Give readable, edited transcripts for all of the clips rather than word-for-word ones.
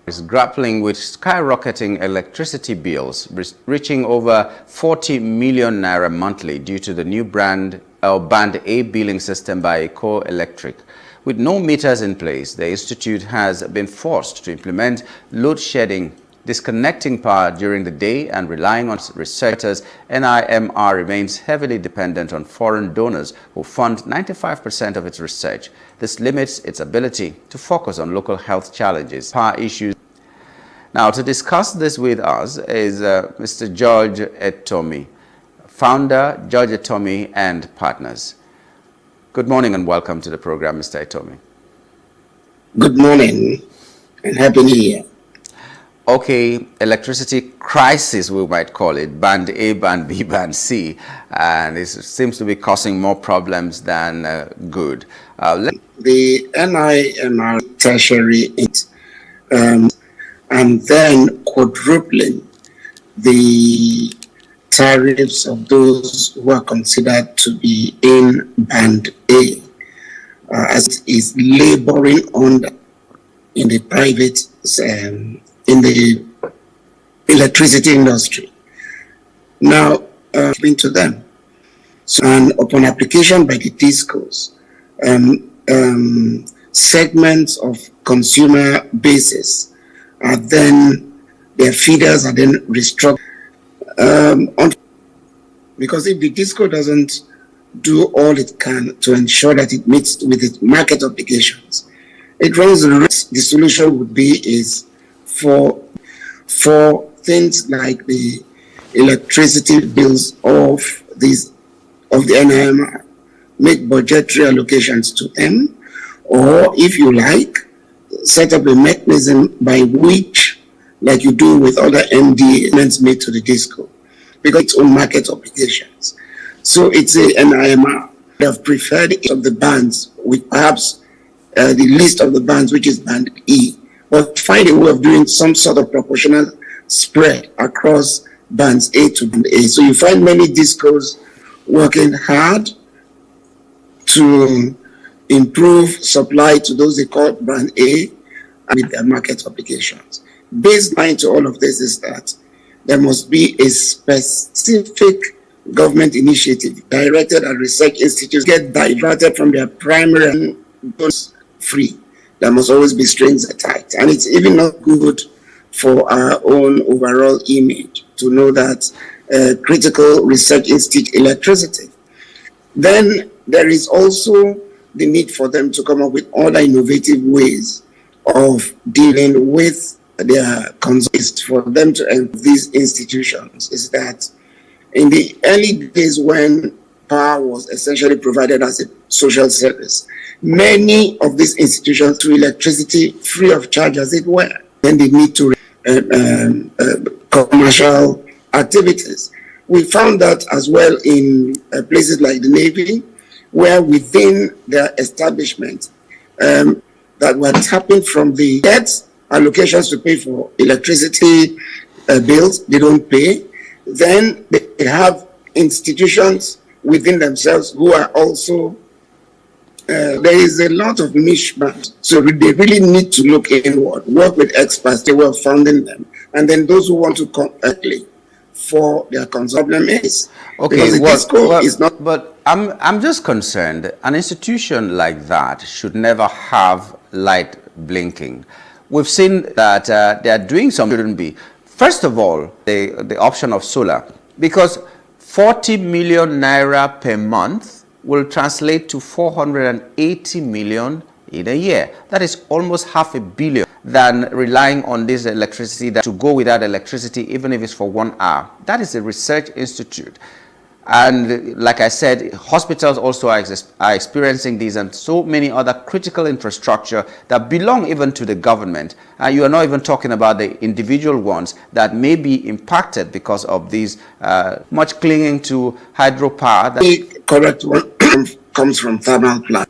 is grappling with skyrocketing electricity bills, reaching over 40 million naira monthly due to the new Band A billing system by Electric. With no meters in place, the institute has been forced to implement load shedding, disconnecting power during the day, and relying on researchers. NIMR remains heavily dependent on foreign donors who fund 95% of its research. This limits its ability to focus on local health challenges, power issues. Now, to discuss this with us is Mr. Goerge Etomi, founder, Goerge Etomi and Partners. Good morning and welcome to the program, Mr. Etomi. Good morning and Happy New Year. Okay, electricity crisis, we might call it, Band A, Band B, Band C, and it seems to be causing more problems than good. The NIMR tertiary and then quadrupling the tariffs of those who are considered to be in Band A, as is laboring under in the private in the electricity industry. Now, into them. So, and upon application by the DISCOs, segments of consumer bases are then, their feeders are then restructured. Because if the DISCO doesn't do all it can to ensure that it meets with its market obligations, it runs the risk. The solution would be is for things like the electricity bills of the NIMR, make budgetary allocations to them, or if you like, set up a mechanism by which, like you do with other MD payments made to the DISCO, because its own market obligations. So it's a NIMR. They have preferred each of the bands, with perhaps the list of the bands, which is Band E, but find a way of doing some sort of proportional spread across bands A to Band A. So you find many DISCOs working hard to improve supply to those they call Band A with their market obligations. Baseline to all of this is that there must be a specific government initiative directed at research institutes get diverted from their primary free. There must always be strings attached. And it's even not good for our own overall image to know that critical research institute electricity. Then there is also the need for them to come up with other innovative ways of dealing with their concerns for them to enter these institutions. Is that in the early days when power was essentially provided as a social service, many of these institutions through electricity free of charge as it were. Then they need to commercial activities. We found that as well in places like the Navy, where within their establishment that were tapping from the debts allocations to pay for electricity bills, they don't pay. Then they have institutions within themselves who are also there is a lot of mishmash. So they really need to look inward, work with experts, they were funding them. And then those who want to come early for their problem is. Okay, is not. But I'm just concerned. An institution like that should never have light blinking. We've seen that they are doing something shouldn't be. First of all, the option of solar, because 40 million naira per month will translate to 480 million in a year. That is almost $500 million than relying on this electricity to go without electricity, even if it's for 1 hour. That is a research institute. And like I said, hospitals also are experiencing these, and so many other critical infrastructure that belong even to the government. You are not even talking about the individual ones that may be impacted because of these much clinging to hydropower. The correct one comes from thermal plant.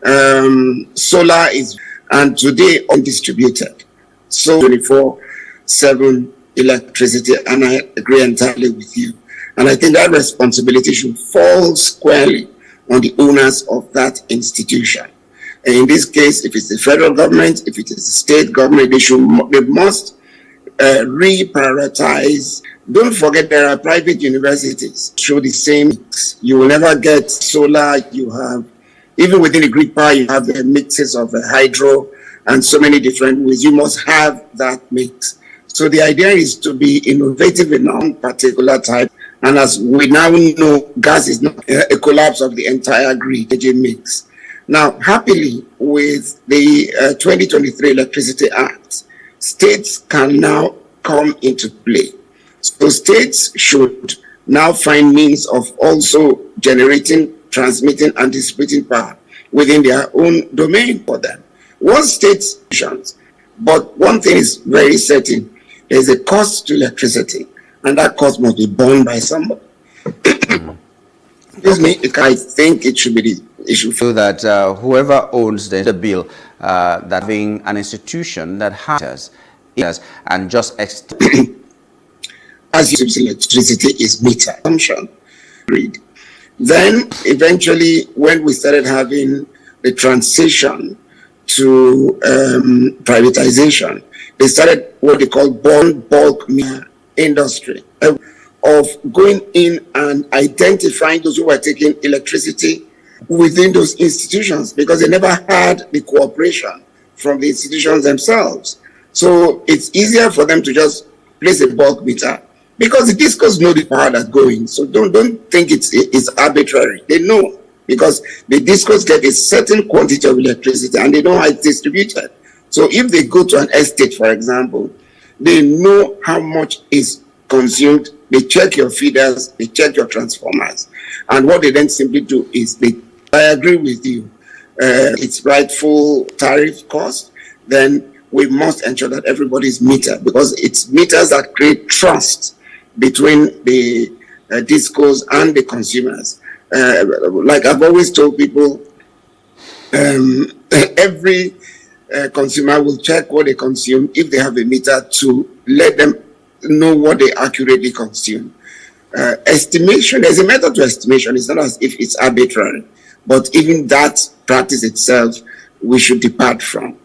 Solar is, and today undistributed. So 24/7 electricity, and I agree entirely with you. And I think that responsibility should fall squarely on the owners of that institution. And in this case, if it's the federal government, if it is the state government, they must reprioritize. Don't forget there are private universities show the same mix. You will never get solar. You have, even within the grid power, you have the mixes of hydro and so many different ways. You must have that mix. So the idea is to be innovative in one particular type. And as we now know, gas is not a collapse of the entire grid mix. Now, happily, with the 2023 Electricity Act, states can now come into play. So states should now find means of also generating, transmitting, and distributing power within their own domain for them. One state's options, but one thing is very certain: there's a cost to electricity, and that cost must be borne by somebody. Excuse me, I think it should be the issue. So that whoever owns the bill, that having an institution that has and just as electricity is meter consumption. Then eventually, when we started having the transition to privatization, they started what they call bulk industry, of going in and identifying those who were taking electricity within those institutions, because they never had the cooperation from the institutions themselves. So it's easier for them to just place a bulk meter, because the discos know the power that's going. So don't think it's arbitrary. They know, because the discos get a certain quantity of electricity and they know how it's distributed. So if they go to an estate, for example, they know how much is consumed. They check your feeders, they check your transformers, and what they then simply do is I agree with you, it's rightful tariff cost. Then we must ensure that everybody's metered, because it's meters that create trust between the discos and the consumers. Like I've always told people, every consumer will check what they consume if they have a meter, to let them know what they accurately consume. Estimation, there's a method to estimation. It's not as if it's arbitrary, but even that practice itself, we should depart from.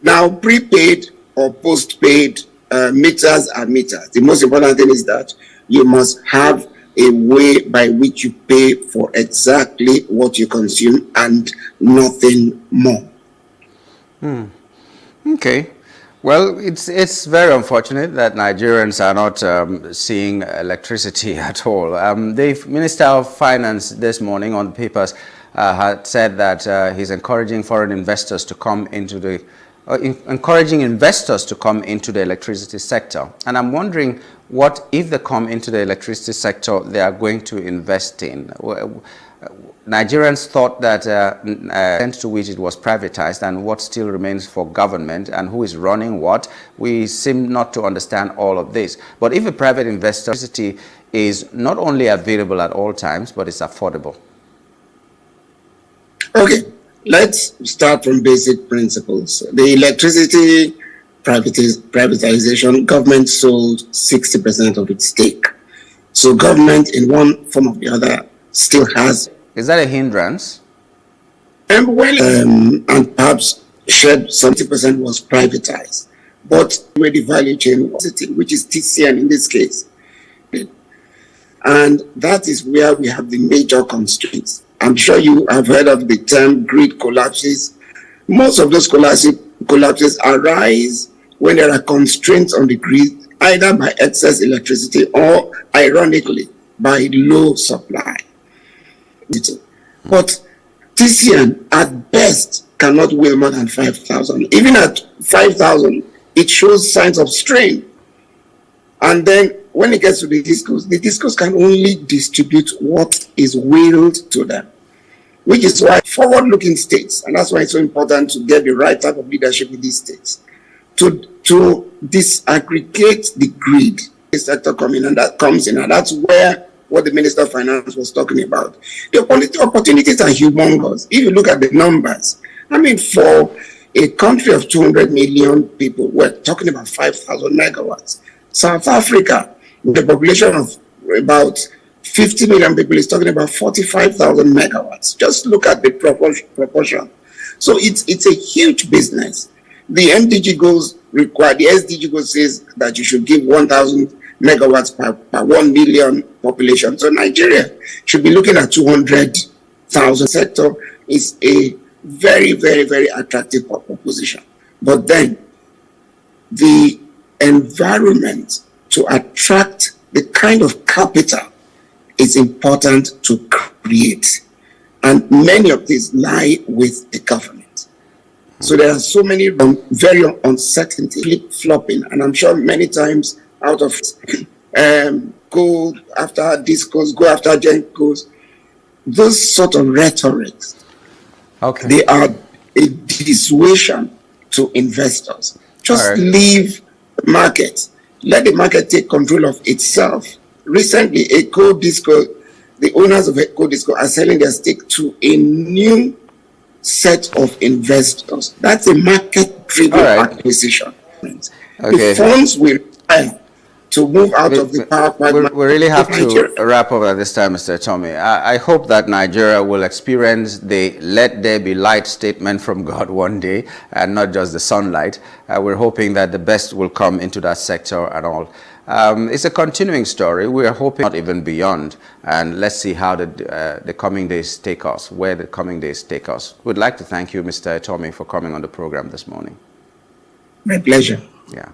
Now, prepaid or postpaid meters are meters. The most important thing is that you must have a way by which you pay for exactly what you consume and nothing more. Okay. Well, it's very unfortunate that Nigerians are not seeing electricity at all. The Minister of Finance this morning on the papers had said that he's encouraging foreign investors to come into the encouraging investors to come into the electricity sector. And I'm wondering, what if they come into the electricity sector they are going to invest in? Nigerians thought that extent to which it was privatized and what still remains for government and who is running what, we seem not to understand all of this. But if a private investor, electricity is not only available at all times, but it's affordable. Okay, let's start from basic principles. The electricity privatization, government sold 60% of its stake. So government, in one form or the other, still has. Is that a hindrance? And perhaps shared 70% was privatized. But where the value chain was, which is TCN in this case. And that is where we have the major constraints. I'm sure you have heard of the term grid collapses. Most of those collapses arise when there are constraints on the grid, either by excess electricity or, ironically, by low supply. But TCN at best cannot weigh more than 5,000. Even at 5,000, it shows signs of strain. And then when it gets to the discos can only distribute what is willed to them, which is why forward-looking states, and that's why it's so important to get the right type of leadership in these states, to disaggregate the grid, the sector coming, and that comes in, and that's where what the Minister of Finance was talking about. The opportunities are humongous. If you look at the numbers, I mean, for a country of 200 million people, we're talking about 5,000 megawatts. South Africa, with a population of about 50 million people, is talking about 45,000 megawatts. Just look at the proportion. So it's a huge business. The MDG goals require, the SDG goal says that you should give 1,000 megawatts per 1 million population. So Nigeria should be looking at 200,000. Sector is a very, very, very attractive proposition. But then the environment to attract the kind of capital is important to create. And many of these lie with the government. So there are so many very uncertainty, flip-flopping, and I'm sure many times out of go after discourse, go after Jenkos, those sort of rhetorics, okay, they are a dissuasion to investors. Just leave the market. Let the market take control of itself. Recently, the owners of Ecodisco are selling their stake to a new set of investors. That's a market-driven acquisition. The funds will require to move out of the power plant. We really have to wrap up at this time, Mr. Etomi. I hope that Nigeria will experience the "let there be light" statement from God one day, and not just the sunlight. We're hoping that the best will come into that sector and all. It's a continuing story. We are hoping not even beyond, and let's see how the coming days take us, where the coming days take us. We'd like to thank you, Mr. Etomi, for coming on the program this morning. My pleasure. Yeah.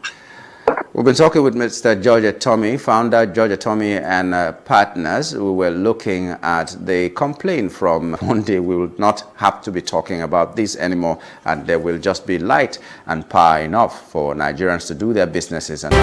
We've been talking with Mr. Goerge Etomi, founder Goerge Etomi and partners. We were looking at the complaint from one day we will not have to be talking about this anymore, and there will just be light and power enough for Nigerians to do their businesses and